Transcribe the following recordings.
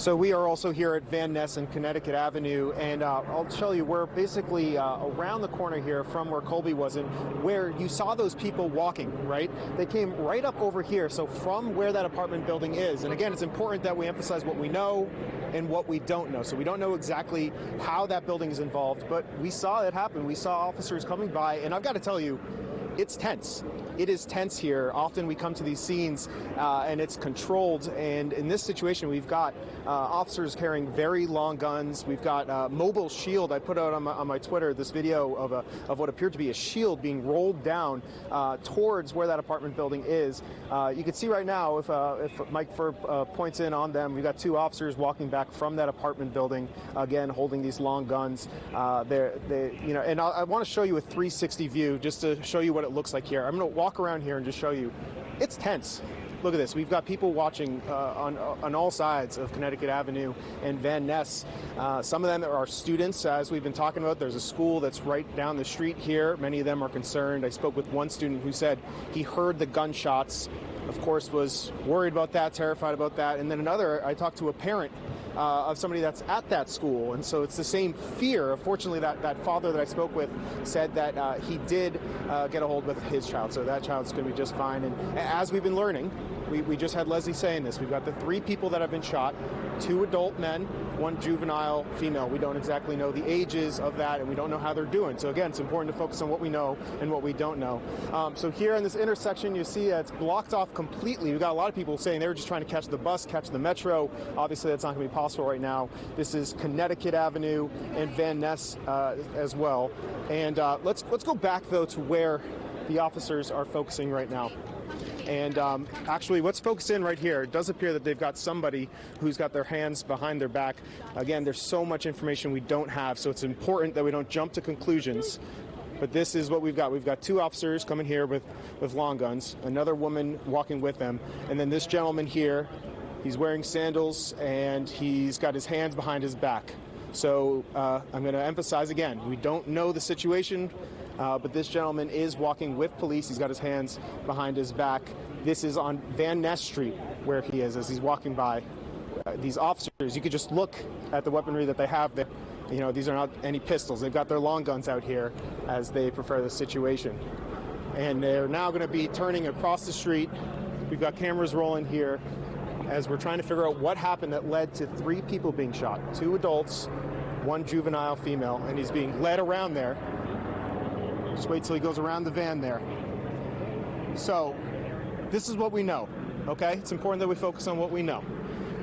So we are also here at Van Ness and Connecticut Avenue, and I'll tell you, we're basically around the corner here from where Colby was, and where you saw those people walking, right? They came right up over here, so from where that apartment building is. And again, it's important that we emphasize what we know and what we don't know. So we don't know exactly how that building is involved, but we saw it happen. We saw officers coming by, and I've got to tell you, it's tense. It is tense here. Often we come to these scenes and it's controlled, and in this situation we've got officers carrying very long guns. We've got a mobile shield. I put out on my Twitter this video of what appeared to be a shield being rolled down towards where that apartment building is. You can see right now, if Mike Ferb points in on them, we've got two officers walking back from that apartment building, again holding these long guns. And I want to show you a 360 view just to show you what it looks like here. I'm going to walk around here and just show you. It's tense. Look at this. We've got people watching on all sides of Connecticut Avenue and Van Ness. Some of them are students, as we've been talking about. There's a school that's right down the street here. Many of them are concerned. I spoke with one student who said he heard the gunshots, of course, was worried about that, terrified about that. And then another, I talked to a parent of somebody that's at that school, and so it's the same fear. Fortunately, that father that I spoke with said that he did get a hold with his child, so that child's going to be just fine. And as we've been learning, we just had Leslie saying this, we've got the 3 people that have been shot, 2 adult men, 1 juvenile female. We don't exactly know the ages of that, and we don't know how they're doing. So again, it's important to focus on what we know and what we don't know. So here in this intersection, you see it's blocked off completely. We've got a lot of people saying they were just trying to catch the bus, catch the metro. Obviously, that's not going to be possible right now. This is Connecticut Avenue and Van Ness as well. And let's go back, though, to where the officers are focusing right now. And actually, let's focus in right here. It does appear that they've got somebody who's got their hands behind their back. Again, there's so much information we don't have, so it's important that we don't jump to conclusions. But this is what we've got. We've got 2 officers coming here with long guns, another woman walking with them, and then this gentleman here, he's wearing sandals, and he's got his hands behind his back. So I'm going to emphasize again, we don't know the situation, but this gentleman is walking with police. He's got his hands behind his back. This is on Van Ness Street where he is as he's walking by. These officers, you could just look at the weaponry that they have there. You know, these are not any pistols. They've got their long guns out here as they prefer the situation. And they're now going to be turning across the street. We've got cameras rolling here as we're trying to figure out what happened that led to 3 people being shot, 2 adults, 1 juvenile female, and he's being led around there. Just wait till he goes around the van there. So this is what we know, okay? It's important that we focus on what we know.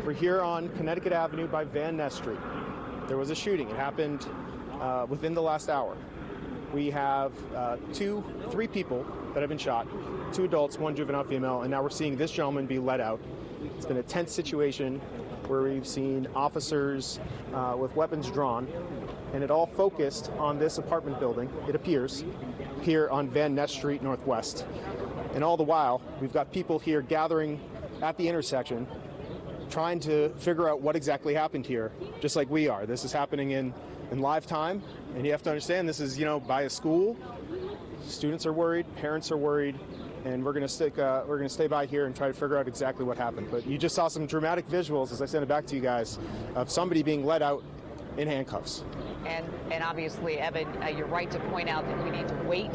We're here on Connecticut Avenue by Van Ness Street. There was a shooting. It happened within the last hour. We have 3 people that have been shot, 2 adults, 1 juvenile female, and now we're seeing this gentleman be led out. It's been a tense situation where we've seen officers with weapons drawn, and it all focused on this apartment building, it appears, here on Van Ness Street Northwest. And all the while, we've got people here gathering at the intersection, trying to figure out what exactly happened here, just like we are. This is happening in live time, and you have to understand this is, by a school. Students are worried, parents are worried, and we're going to stay by here and try to figure out exactly what happened. But you just saw some dramatic visuals, as I sent it back to you guys, of somebody being led out in handcuffs. And obviously, Evan, you're right to point out that we need to wait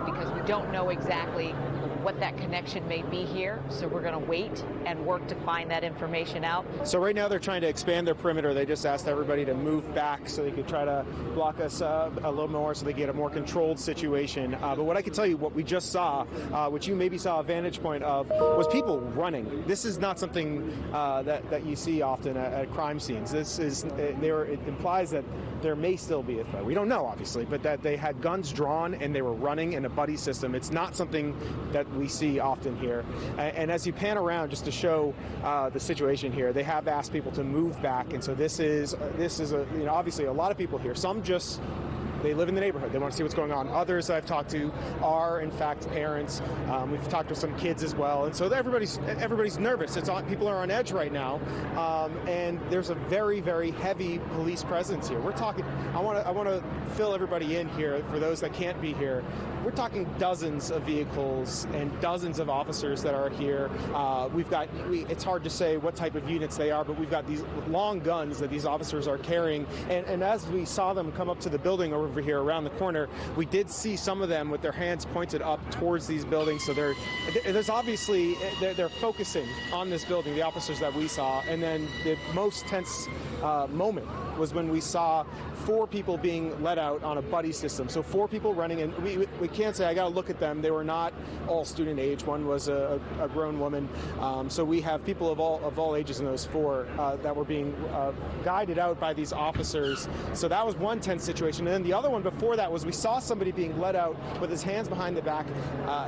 because we don't know exactly what that connection may be here. So we're going to wait and work to find that information out. So right now they're trying to expand their perimeter. They just asked everybody to move back so they could try to block us a little more so they get a more controlled situation. But what I can tell you, what we just saw, which you maybe saw a vantage point of, was people running. This is not something that you see often at crime scenes. It implies that there may still be a threat. We don't know, obviously, but that they had guns drawn and they were running in a buddy system. It's not something that we see often here. And as you pan around, just to show the situation here, they have asked people to move back, and so this is obviously a lot of people here. Some just they live in the neighborhood. They want to see what's going on. Others I've talked to are, in fact, parents. We've talked to some kids as well, and so everybody's nervous. People are on edge right now, and there's a very, very heavy police presence here. We're talking. I want to fill everybody in here for those that can't be here. We're talking dozens of vehicles and dozens of officers that are here. It's hard to say what type of units they are, but we've got these long guns that these officers are carrying. And as we saw them come up to the building over here around the corner, we did see some of them with their hands pointed up towards these buildings. So there's obviously, they're focusing on this building, the officers that we saw. And then the most tense moment was when we saw 4 people being let out on a buddy system. So 4 people running, and we can't say, I got to look at them. They were not all student age. One was a grown woman. So we have people of all ages in those 4 that were being guided out by these officers. So that was one tense situation. And then the other one before that was we saw somebody being let out with his hands behind the back.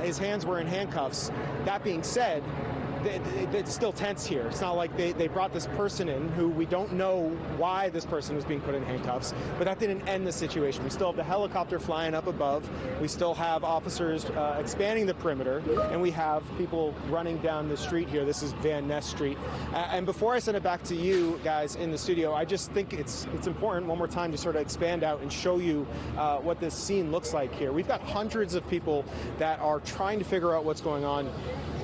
His hands were in handcuffs. That being said, it's still tense here. It's not like they brought this person in who we don't know why this person was being put in handcuffs, but that didn't end the situation. We still have the helicopter flying up above. We still have officers expanding the perimeter, and we have people running down the street here. This is Van Ness Street. And before I send it back to you guys in the studio, I just think it's important one more time to sort of expand out and show you what this scene looks like here. We've got hundreds of people that are trying to figure out what's going on,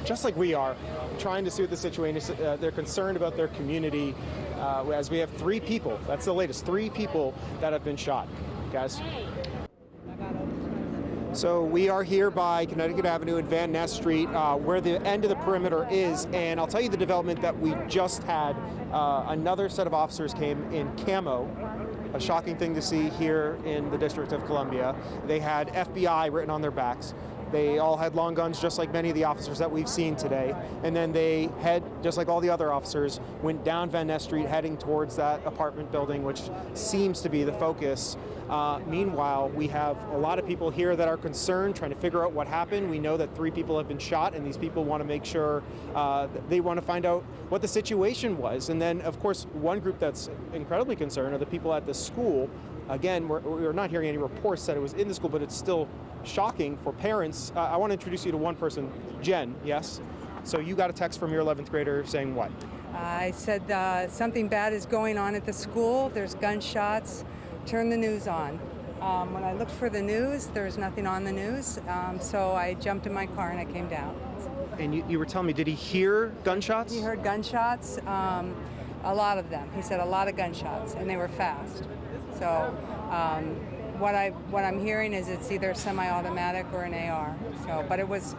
just like we are, trying to see what the situation is. They're concerned about their community, as we have 3 people, that's the latest, 3 people that have been shot, guys. So we are here by Connecticut Avenue and Van Ness Street, where the end of the perimeter is, and I'll tell you the development that we just had. Another set of officers came in camo, a shocking thing to see here in the District of Columbia. They had FBI written on their backs. They all had long guns, just like many of the officers that we've seen today. And then they just like all the other officers, went down Van Ness Street heading towards that apartment building, which seems to be the focus. Meanwhile, we have a lot of people here that are concerned, trying to figure out what happened. We know that 3 people have been shot, and these people want to make sure they want to find out what the situation was. And then, of course, one group that's incredibly concerned are the people at the school. Again, we're not hearing any reports that it was in the school, but it's still shocking for parents. I want to introduce you to one person, Jen, yes? So you got a text from your 11th grader saying what? I said something bad is going on at the school. There's gunshots. Turn the news on. When I looked for the news, there was nothing on the news. So I jumped in my car and I came down. And you were telling me, did he hear gunshots? He heard gunshots, a lot of them. He said a lot of gunshots, and they were fast. So what I'm hearing is it's either semi-automatic or an AR. So, but it was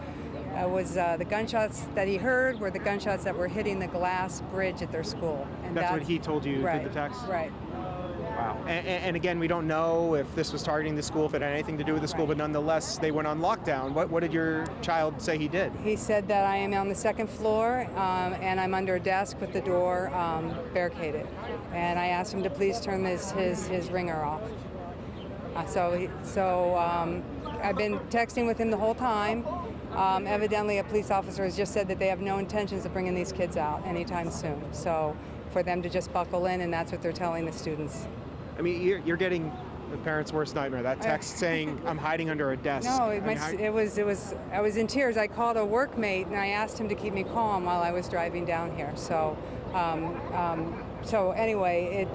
the gunshots that he heard were the gunshots that were hitting the glass bridge at their school. And that's what he told you through the text? Right. Wow. And again, we don't know if this was targeting the school, if it had anything to do with the school, but nonetheless, they went on lockdown. What did your child say he did? He said that I am on the 2nd floor, and I'm under a desk with the door barricaded. And I asked him to please turn his ringer off. So I've been texting with him the whole time. Evidently, a police officer has just said that they have no intentions of bringing these kids out anytime soon. So for them to just buckle in, and that's what they're telling the students. I mean, you're getting the parents' worst nightmare. That text saying, "I'm hiding under a desk." No, it was. I was in tears. I called a workmate and I asked him to keep me calm while I was driving down here. So, anyway,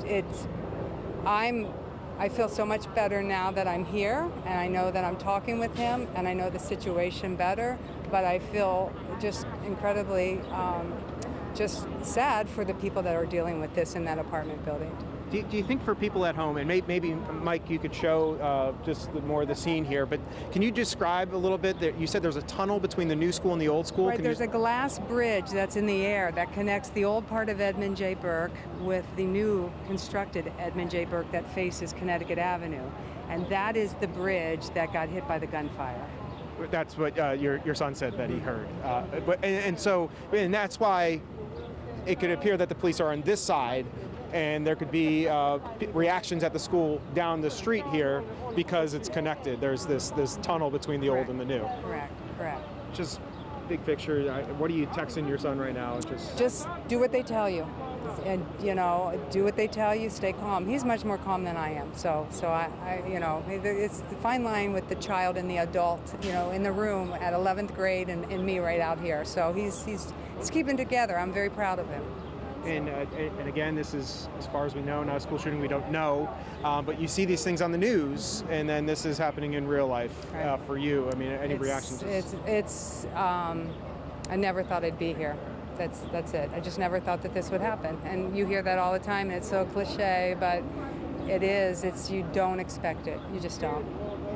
I feel so much better now that I'm here, and I know that I'm talking with him, and I know the situation better. But I feel just incredibly just sad for the people that are dealing with this in that apartment building. Do you think for people at home, and maybe Mike, you could show just more of the scene here, but can you describe a little bit that you said there's a tunnel between the new school and the old school? Right, there's a glass bridge that's in the air that connects the old part of Edmund J. Burke with the new constructed Edmund J. Burke that faces Connecticut Avenue. And that is the bridge that got hit by the gunfire. That's what your son said that he heard. And that's why it could appear that the police are on this side, and there could be reactions at the school down the street here because it's connected. There's this tunnel between the old and the new. Correct. Just big picture. What are you texting your son right now? Just do what they tell you. and you know, do what they tell you, stay calm. He's much more calm than I am. So I you know, it's the fine line with the child and the adult, you know, in the room at 11th grade and me right out here. So he's keeping together. I'm very proud of him. And again, this is, as far as we know, not a school shooting. We don't know, but you see these things on the news, and then this is happening in real life for you. I mean, any reactions? I never thought I'd be here. That's it. I just never thought that this would happen. And you hear that all the time, and it's so cliche, but it is. You don't expect it. You just don't.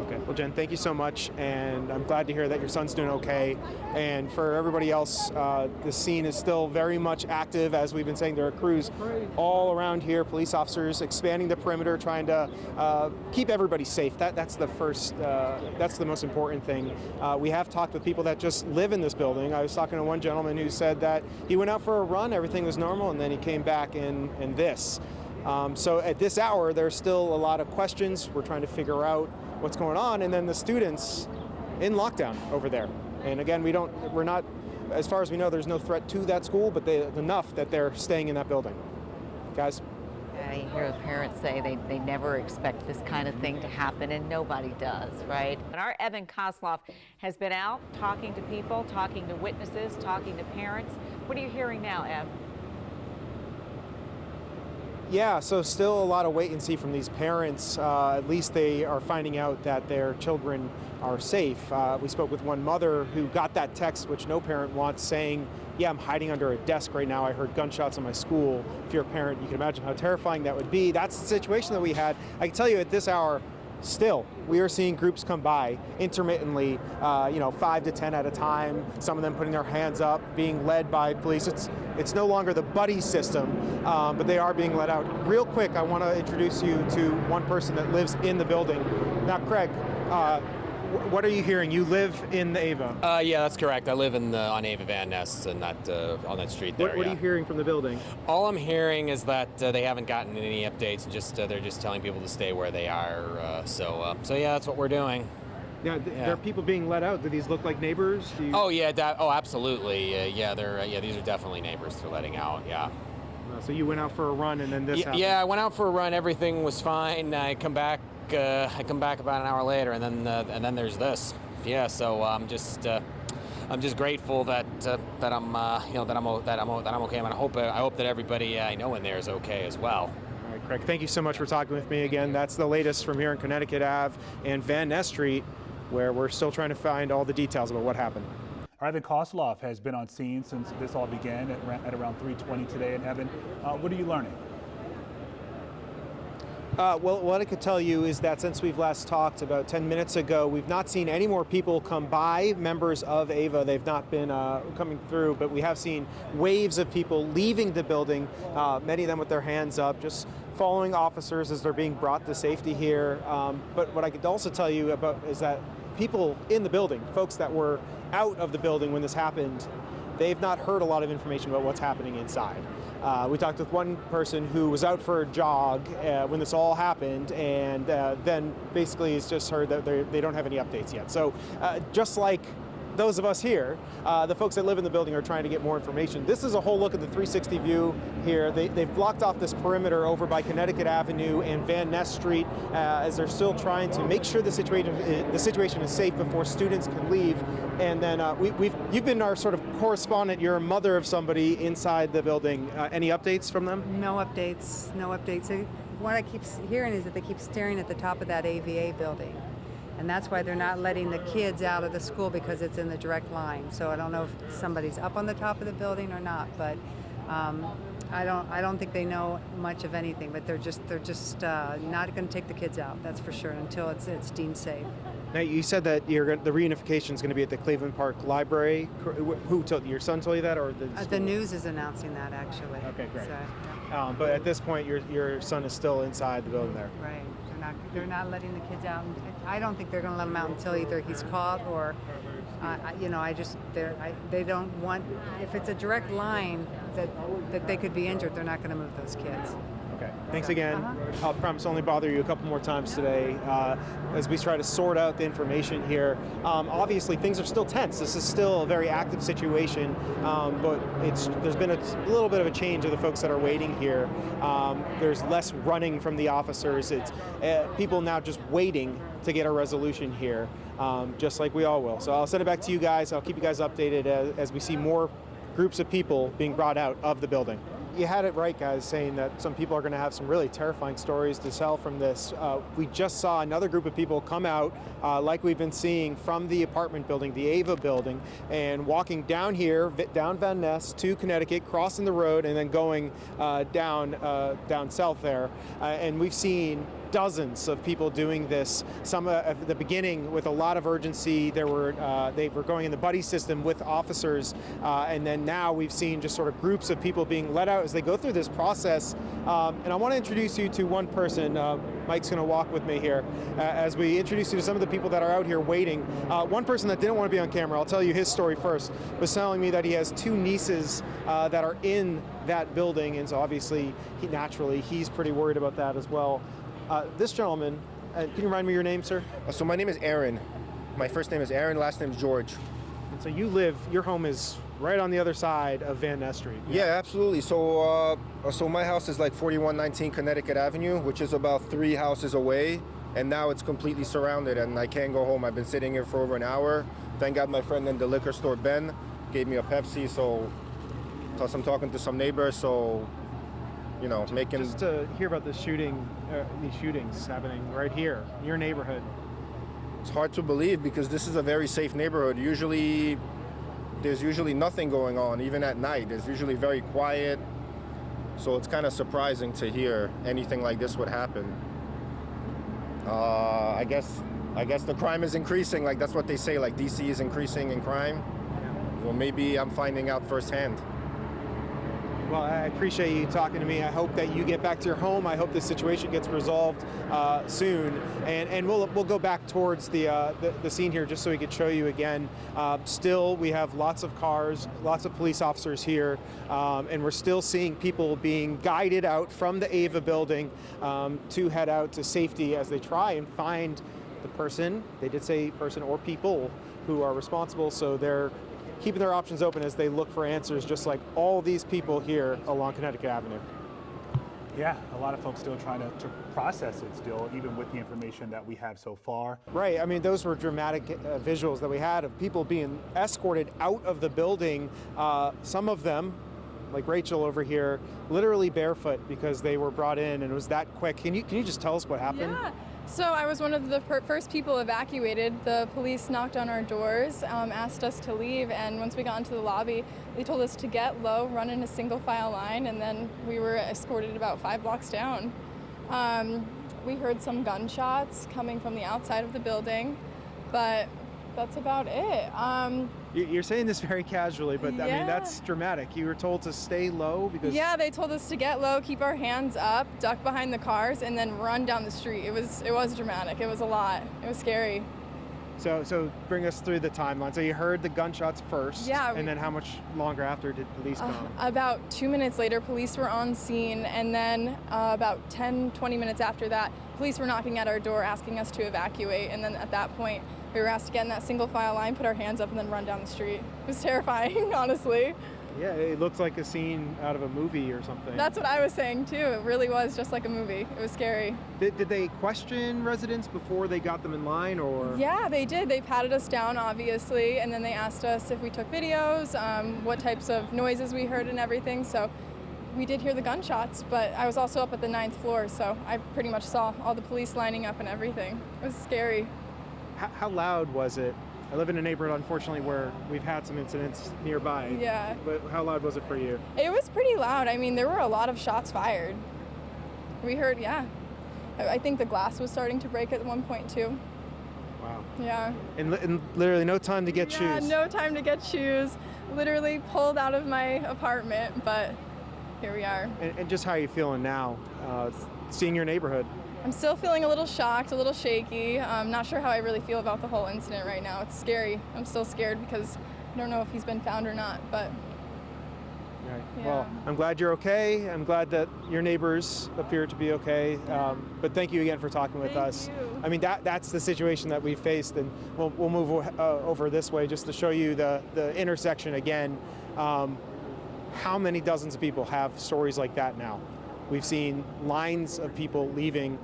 Okay. Well, Jen, thank you so much, and I'm glad to hear that your son's doing okay. And for everybody else, the scene is still very much active. As we've been saying, there are crews all around here, police officers expanding the perimeter, trying to keep everybody safe. That's the first, that's the most important thing. We have talked with people that just live in this building. I was talking to one gentleman who said that he went out for a run, everything was normal, and then he came back in this. So at this hour, there's still a lot of questions. We're trying to figure out what's going on, and then the students in lockdown over there. And again, we're not, as far as we know, there's no threat to that school, but enough that they're staying in that building. Guys? I hear the parents say they never expect this kind of thing to happen, and nobody does, right? And our Evan Koslof has been out talking to people, talking to witnesses, talking to parents. What are you hearing now, Ev? Yeah, so still a lot of wait and see from these parents. At least they are finding out that their children are safe. We spoke with one mother who got that text, which no parent wants, saying, yeah, I'm hiding under a desk right now. I heard gunshots in my school. If you're a parent, you can imagine how terrifying that would be. That's the situation that we had. I can tell you at this hour, still, we are seeing groups come by intermittently, 5 to 10 at a time, some of them putting their hands up, being led by police. It's no longer the buddy system, but they are being let out. Real quick, I want to introduce you to one person that lives in the building. Now, Craig, what are you hearing? You live in the Ava. Yeah, that's correct. I live on Ava Van Ness and on that street there. What are you hearing from the building? All I'm hearing is that they haven't gotten any updates. They're just telling people to stay where they are. So yeah, that's what we're doing. Now, there are people being let out. Do these look like neighbors? Oh yeah, absolutely. These are definitely neighbors they're letting out. Yeah. So you went out for a run and then this happened? Yeah, I went out for a run. Everything was fine. I come back about an hour later, and then there's this. Yeah, so I'm just grateful that I'm okay. And I hope that everybody I know in there is okay as well. All right, Craig, thank you so much for talking with me again. That's the latest from here in Connecticut Ave and Van Ness Street, where we're still trying to find all the details about what happened. Evan Koslof has been on scene since this all began at around 3:20 today. And Evan, what are you learning? Well, what I could tell you is that since we've last talked about 10 minutes ago, we've not seen any more people come by, members of AVA. They've not been coming through, but we have seen waves of people leaving the building, many of them with their hands up, just following officers as they're being brought to safety here. But what I could also tell you about is that people in the building, folks that were out of the building when this happened, they've not heard a lot of information about what's happening inside. We talked with one person who was out for a jog when this all happened, and then basically has just heard that they don't have any updates yet. So just like those of us here, the folks that live in the building are trying to get more information. This is a whole look at the 360 view here. They've blocked off this perimeter over by Connecticut Avenue and Van Ness Street as they're still trying to make sure the situation is safe before students can leave. And then you've been our sort of correspondent. You're a mother of somebody inside the building. Any updates from them? No updates. No updates. What I keep hearing is that they keep staring at the top of that AVA building. And that's why they're not letting the kids out of the school, because it's in the direct line. So I don't know if somebody's up on the top of the building or not, but I don't think they know much of anything. But they're just not going to take the kids out. That's for sure, until it's deemed safe. Now, you said that the reunification is going to be at the Cleveland Park Library. Who told you? Your son told you that, or the news is announcing that, actually. Okay, great. So, yeah. But at this point, your son is still inside the building there. Right. They're not letting the kids out. I don't think they're going to let him out until either he's caught or, they don't want. If it's a direct line that they could be injured, they're not going to move those kids. Okay, thanks again. I'll promise only bother you a couple more times today as we try to sort out the information here. Obviously, things are still tense. This is still a very active situation, but there's been a little bit of a change of the folks that are waiting here. There's less running from the officers. It's people now just waiting to get a resolution here, just like we all will. So I'll send it back to you guys. I'll keep you guys updated as we see more groups of people being brought out of the building. You had it right, guys, saying that some people are going to have some really terrifying stories to tell from this. We just saw another group of people come out, like we've been seeing from the apartment building, the Ava building, and walking down here, down Van Ness to Connecticut, crossing the road, and then going down south there. And we've seen dozens of people doing this. Some at the beginning with a lot of urgency. They were going in the buddy system with officers, and then now we've seen just sort of groups of people being let out as they go through this process. And I want to introduce you to one person. Mike's going to walk with me here as we introduce you to some of the people that are out here waiting. One person that didn't want to be on camera, I'll tell you his story first, was telling me that he has two nieces that are in that building, and so obviously he's pretty worried about that as well. This gentleman, can you remind me your name, sir? So my name is Aaron. My first name is Aaron, last name is George. And so your home is right on the other side of Van Ness Street. Yeah, absolutely. So my house is like 4119 Connecticut Avenue, which is about 3 houses away. And now it's completely surrounded and I can't go home. I've been sitting here for over an hour. Thank God my friend in the liquor store, Ben, gave me a Pepsi. So plus I'm talking to some neighbors, so making... Just to hear about these shootings happening right here in your neighborhood. It's hard to believe because this is a very safe neighborhood. There's usually nothing going on, even at night. It's usually very quiet. So it's kind of surprising to hear anything like this would happen. I guess the crime is increasing. Like that's what they say, like DC is increasing in crime. Well, maybe I'm finding out firsthand. Well, I appreciate you talking to me. I hope that you get back to your home. I hope this situation gets resolved soon. And we'll go back towards the scene here just so we could show you again. Still, we have lots of cars, lots of police officers here, and we're still seeing people being guided out from the Ava building to head out to safety as they try and find the person. They did say person or people who are responsible, so they're keeping their options open as they look for answers, just like all these people here along Connecticut Avenue. Yeah, a lot of folks still trying to process it still, even with the information that we have so far. Right, I mean, those were dramatic visuals that we had of people being escorted out of the building. Some of them, like Rachel over here, literally barefoot because they were brought in and it was that quick. Can you just tell us what happened? Yeah. So I was one of the first people evacuated. The police knocked on our doors, asked us to leave, and once we got into the lobby, they told us to get low, run in a single file line, and then we were escorted about 5 blocks down. We heard some gunshots coming from the outside of the building, but that's about it. You're saying this very casually, but yeah. I mean, that's dramatic. You were told to stay low because... Yeah, they told us to get low, keep our hands up, duck behind the cars, and then run down the street. It was dramatic. It was a lot. It was scary. So bring us through the timeline. So you heard the gunshots first, yeah, and then how much longer after did police come? About 2 minutes later, police were on scene, and then about 10, 20 minutes after that, police were knocking at our door asking us to evacuate, and then at that point, we were asked to get in that single file line, put our hands up, and then run down the street. It was terrifying, honestly. Yeah, it looks like a scene out of a movie or something. That's what I was saying too. It really was just like a movie. It was scary. Did they question residents before they got them in line, or? Yeah, they did. They patted us down, obviously, and then they asked us if we took videos, what types of noises we heard and everything. So we did hear the gunshots, but I was also up at the 9th floor, so I pretty much saw all the police lining up and everything. It was scary. How loud was it? I live in a neighborhood, unfortunately, where we've had some incidents nearby. Yeah. But how loud was it for you? It was pretty loud. I mean, there were a lot of shots fired. We heard, yeah. I think the glass was starting to break at one point, too. Wow. Yeah. And literally no time to get shoes. Yeah, no time to get shoes. Literally pulled out of my apartment, but here we are. And just how are you feeling now, seeing your neighborhood? I'm still feeling a little shocked, a little shaky. I'm not sure how I really feel about the whole incident right now. It's scary. I'm still scared because I don't know if he's been found or not, but Right. Yeah. Well, I'm glad you're okay. I'm glad that your neighbors appear to be okay. But thank you again for talking with Thank us. you. I mean, that's the situation that we faced, and we'll move over this way just to show you the intersection again. How many dozens of people have stories like that now? We've seen lines of people leaving.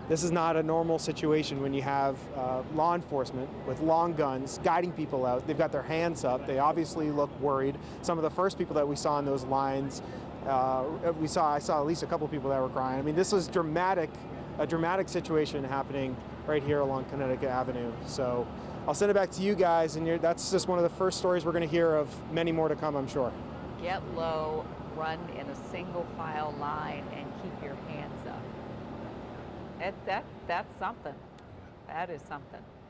This is not a normal situation when you have law enforcement with long guns guiding people out. They've got their hands up. They obviously look worried. Some of the first people that we saw in those lines, I saw at least a couple of people that were crying. I mean, this was a dramatic situation happening right here along Connecticut Avenue. So I'll send it back to you guys, and that's just one of the first stories we're going to hear of many more to come, I'm sure. Get low, run in a single file line, and keep your hands up. That's something. That is something.